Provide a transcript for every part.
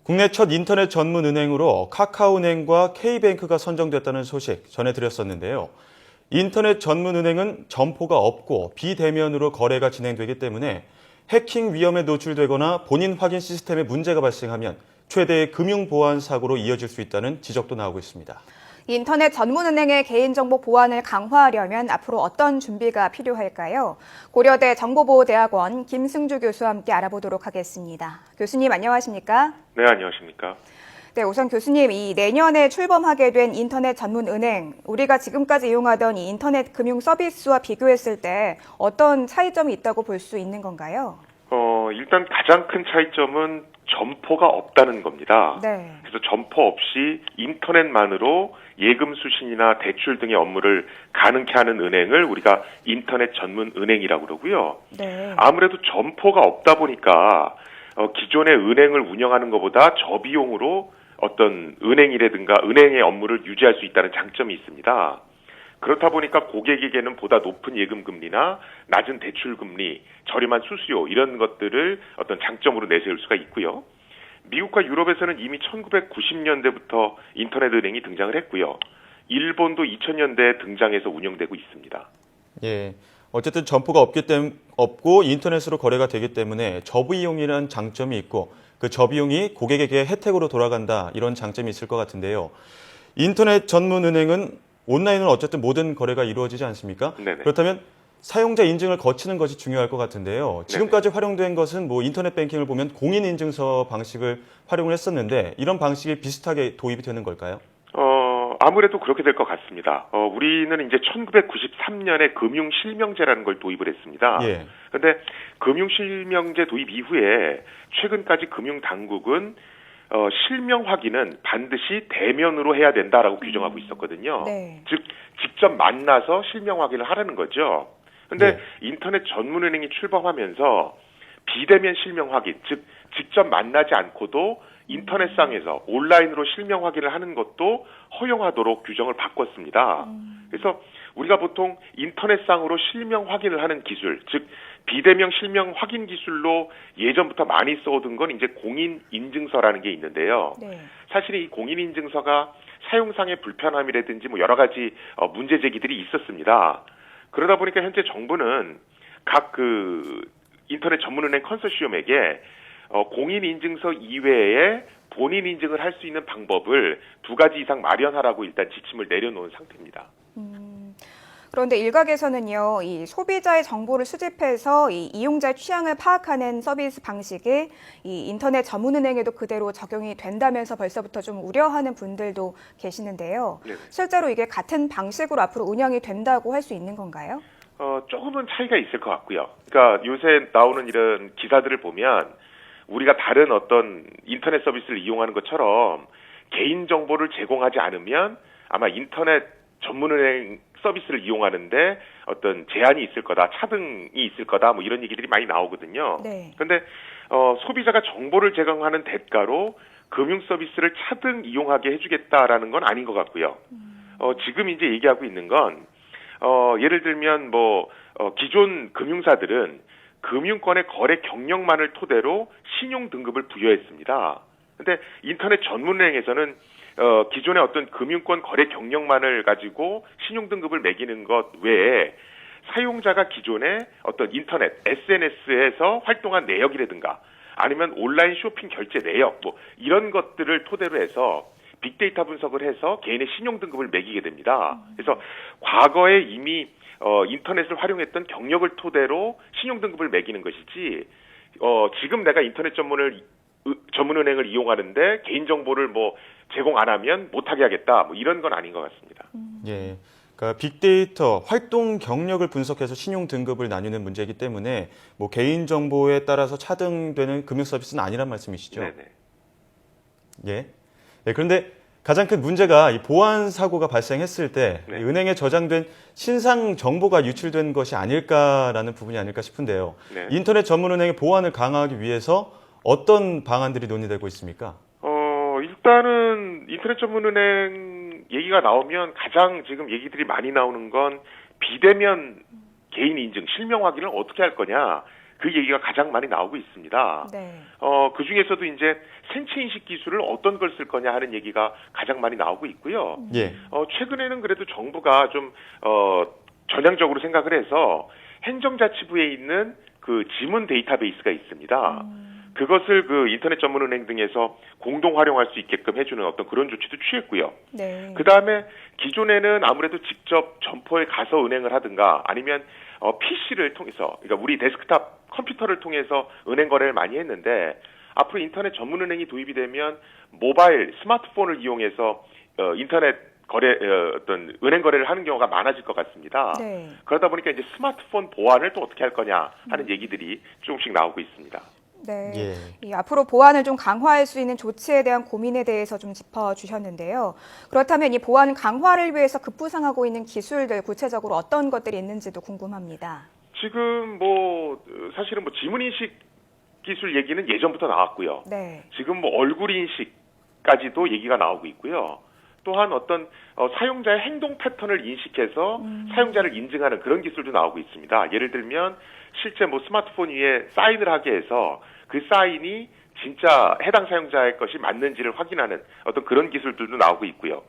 국내 첫 인터넷 전문 은행으로 카카오은행과 K뱅크가 선정됐다는 소식 전해드렸었는데요. 인터넷 전문 은행은 점포가 없고 비대면으로 거래가 진행되기 때문에 해킹 위험에 노출되거나 본인 확인 시스템에 문제가 발생하면 최대의 금융 보안 사고로 이어질 수 있다는 지적도 나오고 있습니다. 인터넷 전문은행의 개인정보 보안을 강화하려면 앞으로 어떤 준비가 필요할까요? 고려대 정보보호대학원 김승주 교수와 함께 알아보도록 하겠습니다. 교수님 안녕하십니까? 네, 안녕하십니까? 네, 우선 교수님, 이 내년에 출범하게 된 인터넷 전문은행, 우리가 지금까지 이용하던 이 인터넷 금융 서비스와 비교했을 때 어떤 차이점이 있다고 볼 수 있는 건가요? 일단 가장 큰 차이점은 점포가 없다는 겁니다. 네. 그래서 점포 없이 인터넷만으로 예금 수신이나 대출 등의 업무를 가능케 하는 은행을 우리가 인터넷 전문 은행이라고 그러고요. 네. 아무래도 점포가 없다 보니까 기존의 은행을 운영하는 것보다 저비용으로 어떤 은행이라든가 은행의 업무를 유지할 수 있다는 장점이 있습니다. 그렇다 보니까 고객에게는 보다 높은 예금 금리나 낮은 대출 금리, 저렴한 수수료 이런 것들을 어떤 장점으로 내세울 수가 있고요. 미국과 유럽에서는 이미 1990년대부터 인터넷 은행이 등장을 했고요. 일본도 2000년대에 등장해서 운영되고 있습니다. 예, 어쨌든 점포가 없고 인터넷으로 거래가 되기 때문에 저비용이라는 장점이 있고 그 저비용이 고객에게 혜택으로 돌아간다 이런 장점이 있을 것 같은데요. 인터넷 전문 은행은 온라인으로 어쨌든 모든 거래가 이루어지지 않습니까? 네네. 그렇다면 사용자 인증을 거치는 것이 중요할 것 같은데요. 지금까지 활용된 것은 뭐 인터넷 뱅킹을 보면 공인인증서 방식을 활용을 했었는데 이런 방식이 비슷하게 도입이 되는 걸까요? 아무래도 그렇게 될 것 같습니다. 우리는 이제 1993년에 금융실명제라는 걸 도입을 했습니다. 예. 그런데 금융실명제 도입 이후에 최근까지 금융당국은 실명 확인은 반드시 대면으로 해야 된다라고 규정하고 있었거든요. 네. 즉 직접 만나서 실명 확인을 하라는 거죠. 그런데 네. 인터넷 전문은행이 출범하면서 비대면 실명 확인, 즉 직접 만나지 않고도 인터넷상에서 온라인으로 실명 확인을 하는 것도 허용하도록 규정을 바꿨습니다. 그래서 우리가 보통 인터넷상으로 실명 확인을 하는 기술, 즉 비대면 실명 확인 기술로 예전부터 많이 써오던 건 이제 공인인증서라는 게 있는데요. 네. 사실 이 공인인증서가 사용상의 불편함이라든지 뭐 여러 가지 문제 제기들이 있었습니다. 그러다 보니까 현재 정부는 각 인터넷 전문은행 컨소시엄에게 공인인증서 이외에 본인 인증을 할 수 있는 방법을 2가지 이상 마련하라고 일단 지침을 내려놓은 상태입니다. 그런데 일각에서는요, 이 소비자의 정보를 수집해서 이 이용자의 취향을 파악하는 서비스 방식이 이 인터넷 전문은행에도 그대로 적용이 된다면서 벌써부터 좀 우려하는 분들도 계시는데요. 네네. 실제로 이게 같은 방식으로 앞으로 운영이 된다고 할 수 있는 건가요? 조금은 차이가 있을 것 같고요. 그러니까 요새 나오는 이런 기사들을 보면 우리가 다른 어떤 인터넷 서비스를 이용하는 것처럼 개인 정보를 제공하지 않으면 아마 인터넷 전문은행 서비스를 이용하는데 어떤 제한이 있을 거다, 차등이 있을 거다, 뭐 이런 얘기들이 많이 나오거든요. 네. 그런데 소비자가 정보를 제공하는 대가로 금융 서비스를 차등 이용하게 해주겠다라는 건 아닌 것 같고요. 지금 이제 얘기하고 있는 건 예를 들면 기존 금융사들은 금융권의 거래 경력만을 토대로 신용 등급을 부여했습니다. 근데 인터넷 전문은행에서는 기존의 어떤 금융권 거래 경력만을 가지고 신용 등급을 매기는 것 외에 사용자가 기존에 어떤 인터넷, SNS에서 활동한 내역이라든가 아니면 온라인 쇼핑 결제 내역 이런 것들을 토대로 해서 빅데이터 분석을 해서 개인의 신용 등급을 매기게 됩니다. 그래서 과거에 이미 인터넷을 활용했던 경력을 토대로 신용 등급을 매기는 것이지 지금 내가 인터넷 전문은행을 이용하는데 개인정보를 제공 안 하면 못하게 하겠다 이런 건 아닌 것 같습니다. 예. 그러니까 빅데이터 활동 경력을 분석해서 신용 등급을 나누는 문제이기 때문에 뭐 개인 정보에 따라서 차등되는 금융 서비스는 아니란 말씀이시죠? 네네. 예. 네, 그런데 가장 큰 문제가 이 보안 사고가 발생했을 때 네. 이 은행에 저장된 신상 정보가 유출된 것이 아닐까라는 부분이 아닐까 싶은데요. 네. 인터넷 전문은행의 보안을 강화하기 위해서 어떤 방안들이 논의되고 있습니까? 일단은 인터넷 전문은행 얘기가 나오면 가장 지금 얘기들이 많이 나오는 건 비대면 개인 인증, 실명 확인을 어떻게 할 거냐. 그 얘기가 가장 많이 나오고 있습니다. 네. 그 중에서도 이제 생체 인식 기술을 어떤 걸 쓸 거냐 하는 얘기가 가장 많이 나오고 있고요. 예. 최근에는 그래도 정부가 좀 전향적으로 생각을 해서 행정자치부에 있는 그 지문 데이터베이스가 있습니다. 그것을 그 인터넷 전문은행 등에서 공동 활용할 수 있게끔 해주는 어떤 그런 조치도 취했고요. 네. 그 다음에 기존에는 아무래도 직접 점포에 가서 은행을 하든가 아니면 PC를 통해서, 그러니까 우리 데스크탑 컴퓨터를 통해서 은행 거래를 많이 했는데 앞으로 인터넷 전문은행이 도입이 되면 모바일 스마트폰을 이용해서 인터넷 거래 어떤 은행 거래를 하는 경우가 많아질 것 같습니다. 네. 그러다 보니까 이제 스마트폰 보안을 또 어떻게 할 거냐 하는 얘기들이 조금씩 나오고 있습니다. 네. 예. 이 앞으로 보안을 좀 강화할 수 있는 조치에 대한 고민에 대해서 좀 짚어주셨는데요. 그렇다면 이 보안 강화를 위해서 급부상하고 있는 기술들 구체적으로 어떤 것들이 있는지도 궁금합니다. 지금 사실은 지문인식 기술 얘기는 예전부터 나왔고요. 네. 지금 얼굴 인식까지도 얘기가 나오고 있고요. 또한 어떤 사용자의 행동 패턴을 인식해서 사용자를 인증하는 그런 기술도 나오고 있습니다. 예를 들면 실제 스마트폰 위에 사인을 하게 해서 그 사인이 진짜 해당 사용자의 것이 맞는지를 확인하는 어떤 그런 기술들도 나오고 있고요.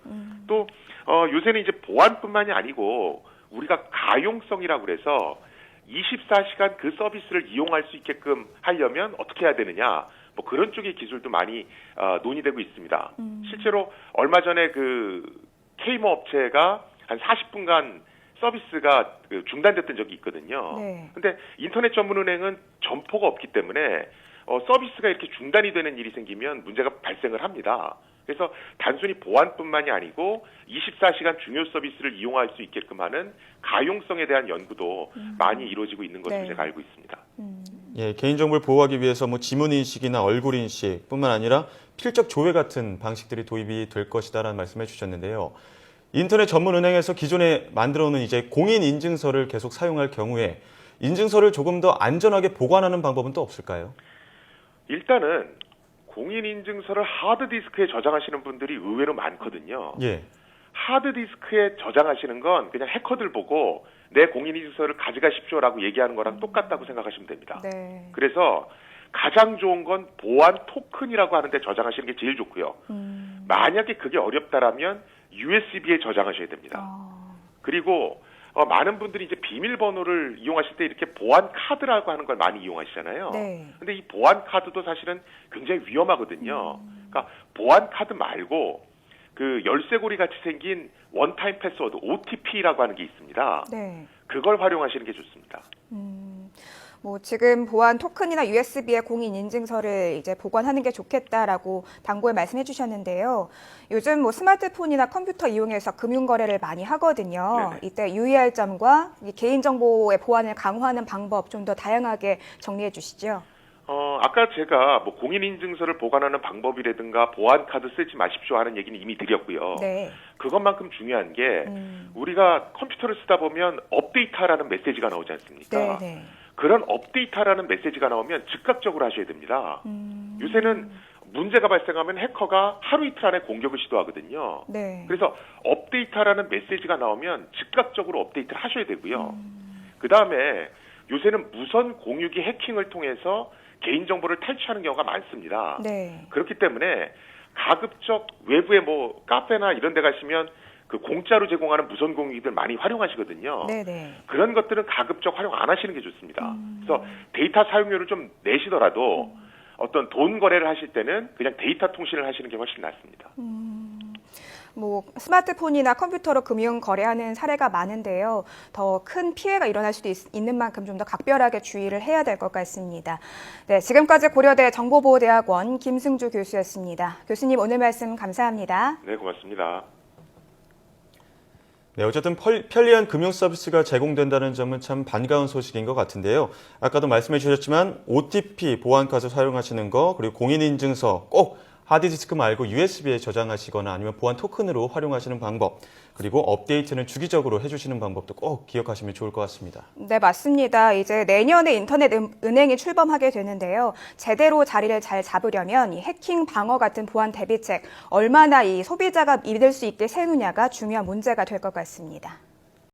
또 요새는 이제 보안뿐만이 아니고 우리가 가용성이라고 그래서 24시간 그 서비스를 이용할 수 있게끔 하려면 어떻게 해야 되느냐, 그런 쪽의 기술도 많이 논의되고 있습니다. 실제로 얼마 전에 그 K모 업체가 한 40분간 서비스가 중단됐던 적이 있거든요. 네. 근데 인터넷 전문은행은 점포가 없기 때문에 서비스가 이렇게 중단이 되는 일이 생기면 문제가 발생을 합니다. 그래서 단순히 보안뿐만이 아니고 24시간 중요 서비스를 이용할 수 있게끔 하는 가용성에 대한 연구도 많이 이루어지고 있는 것으로 네. 제가 알고 있습니다. 예, 개인정보를 보호하기 위해서 지문 인식이나 얼굴 인식뿐만 아니라 필적 조회 같은 방식들이 도입이 될 것이다라는 말씀해 주셨는데요. 인터넷 전문은행에서 기존에 만들어놓은 이제 공인 인증서를 계속 사용할 경우에 인증서를 조금 더 안전하게 보관하는 방법은 또 없을까요? 일단은 공인인증서를 하드디스크에 저장하시는 분들이 의외로 많거든요. 예. 하드디스크에 저장하시는 건 그냥 해커들 보고 내 공인인증서를 가져가십시오라고 얘기하는 거랑 똑같다고 생각하시면 됩니다. 네. 그래서 가장 좋은 건 보안 토큰이라고 하는데 저장하시는 게 제일 좋고요. 만약에 그게 어렵다라면 USB에 저장하셔야 됩니다. 그리고 많은 분들이 이제 비밀번호를 이용하실 때 이렇게 보안 카드라고 하는 걸 많이 이용하시잖아요. 네. 근데 이 보안 카드도 사실은 굉장히 위험하거든요. 그러니까 보안 카드 말고 그 열쇠고리 같이 생긴 원타임 패스워드 OTP라고 하는 게 있습니다. 네. 그걸 활용하시는 게 좋습니다. 지금 보안 토큰이나 USB에 공인 인증서를 이제 보관하는 게 좋겠다라고 당부에 말씀해 주셨는데요. 요즘 스마트폰이나 컴퓨터 이용해서 금융 거래를 많이 하거든요. 네네. 이때 유의할 점과 이 개인정보의 보안을 강화하는 방법 좀 더 다양하게 정리해 주시죠. 아까 제가 공인인증서를 보관하는 방법이라든가 보안 카드 쓰지 마십시오 하는 얘기는 이미 드렸고요. 네. 그것만큼 중요한 게 우리가 컴퓨터를 쓰다 보면 업데이트하라는 메시지가 나오지 않습니까? 네. 그런 업데이트하라는 메시지가 나오면 즉각적으로 하셔야 됩니다. 요새는 문제가 발생하면 해커가 하루 이틀 안에 공격을 시도하거든요. 네. 그래서 업데이트하라는 메시지가 나오면 즉각적으로 업데이트를 하셔야 되고요. 그다음에 요새는 무선 공유기 해킹을 통해서 개인정보를 탈취하는 경우가 많습니다. 네. 그렇기 때문에 가급적 외부에 카페나 이런 데 가시면 그 공짜로 제공하는 무선 공유기들 많이 활용하시거든요. 네네. 그런 것들은 가급적 활용 안 하시는 게 좋습니다. 그래서 데이터 사용료를 좀 내시더라도 어떤 돈 거래를 하실 때는 그냥 데이터 통신을 하시는 게 훨씬 낫습니다. 스마트폰이나 컴퓨터로 금융 거래하는 사례가 많은데요. 더 큰 피해가 일어날 수도 있는 만큼 좀 더 각별하게 주의를 해야 될 것 같습니다. 네, 지금까지 고려대 정보보호대학원 김승주 교수였습니다. 교수님 오늘 말씀 감사합니다. 네, 고맙습니다. 네, 어쨌든 편리한 금융 서비스가 제공된다는 점은 참 반가운 소식인 것 같은데요. 아까도 말씀해 주셨지만 OTP 보안카드 사용하시는 거, 그리고 공인인증서 꼭 하드디스크 말고 USB에 저장하시거나 아니면 보안 토큰으로 활용하시는 방법, 그리고 업데이트는 주기적으로 해주시는 방법도 꼭 기억하시면 좋을 것 같습니다. 네, 맞습니다. 이제 내년에 인터넷 은행이 출범하게 되는데요. 제대로 자리를 잘 잡으려면 이 해킹 방어 같은 보안 대비책 얼마나 이 소비자가 믿을 수 있게 세우느냐가 중요한 문제가 될 것 같습니다.